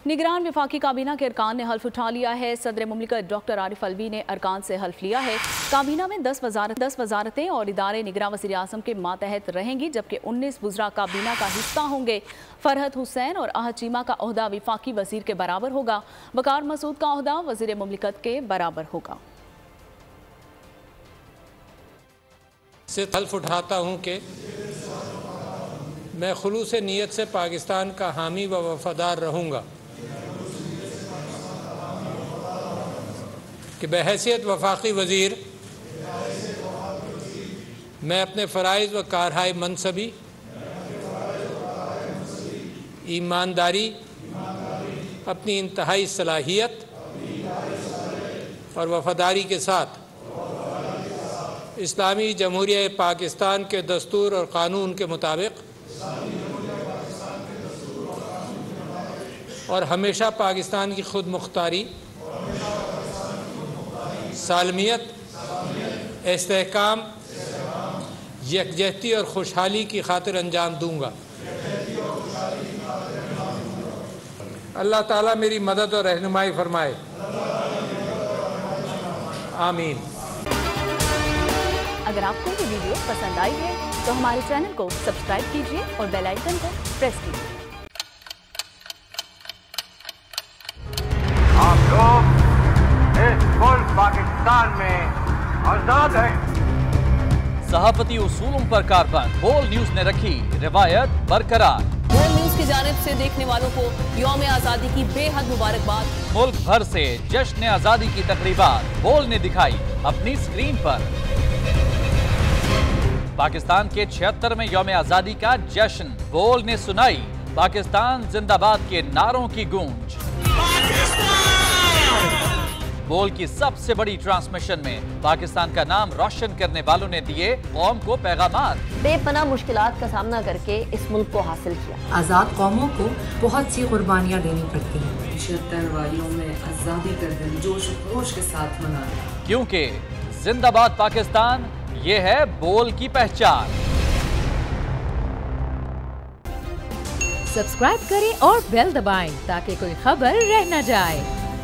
निगरान वफाकी काबीना के अरकान ने हल्फ उठा लिया है। सदर मुमलिकत डॉक्टर आरिफ अलवी ने अरकान से हल्फ लिया है। काबीना में 10 वजारतें और इदारे निगरान वज़ीर आज़म के मातहत रहेंगी, जबकि 19 वज़रा काबीना का हिस्सा होंगे। फरहत हुसैन और आहद चीमा का ओहदा वफाकी वज़ीर के बराबर होगा। वकार मसूद का ओहदा वज़ीर मुमलिकत के बराबर होगा। से हल्फ उठाता हूँ कि मैं खुलूस नीयत से पाकिस्तान का हामी व वफादार रहूँगा, कि बहैसियत वफाकी वज़ीर मैं अपने फ़राइज़ व कारहाय मनसबी, ईमानदारी, अपनी इंतहाई सलाहियत और वफादारी के साथ इस्लामी जमहूरिया पाकिस्तान के दस्तूर और क़ानून के मुताबिक और हमेशा पाकिस्तान की खुद मुख्तारी, सालमियत, इस्तेहकाम, यकजहती और खुशहाली की खातिर अंजाम दूंगा। अल्लाह ताला मेरी मदद और रहनुमाई फरमाए। आमीन। अगर आपको ये वीडियो पसंद आई है तो हमारे चैनल को सब्सक्राइब कीजिए और बेल आइकन को प्रेस कीजिए। आप लोग इस मुल्क पाकिस्तान में आजाद हैं। सहाफती उसूलों पर कारबंद बोल न्यूज ने रखी रिवायत बरकरार। बोल न्यूज की जानिब से देखने वालों को यौम आज़ादी की बेहद मुबारकबाद। मुल्क भर से जश्न आज़ादी की तकरीबात बोल ने दिखाई अपनी स्क्रीन पर। पाकिस्तान के 76वें यौम आज़ादी का जश्न बोल ने सुनाई पाकिस्तान जिंदाबाद के नारों की गूंज। बोल की सबसे बड़ी ट्रांसमिशन में पाकिस्तान का नाम रोशन करने वालों ने दिए कौम को पैगामात। बेपनाह मुश्किलात का सामना करके इस मुल्क को हासिल किया। आज़ाद कौमों को बहुत सी कुर्बानियाँ देनी पड़ती हैं। 76 वालियों में आज़ादी का दिन जोश खरोश के साथ मना रहे हैं, क्योंकि जिंदाबाद पाकिस्तान ये है बोल की पहचान। सब्सक्राइब करें और बेल दबाएं ताकि कोई खबर रह न जाए।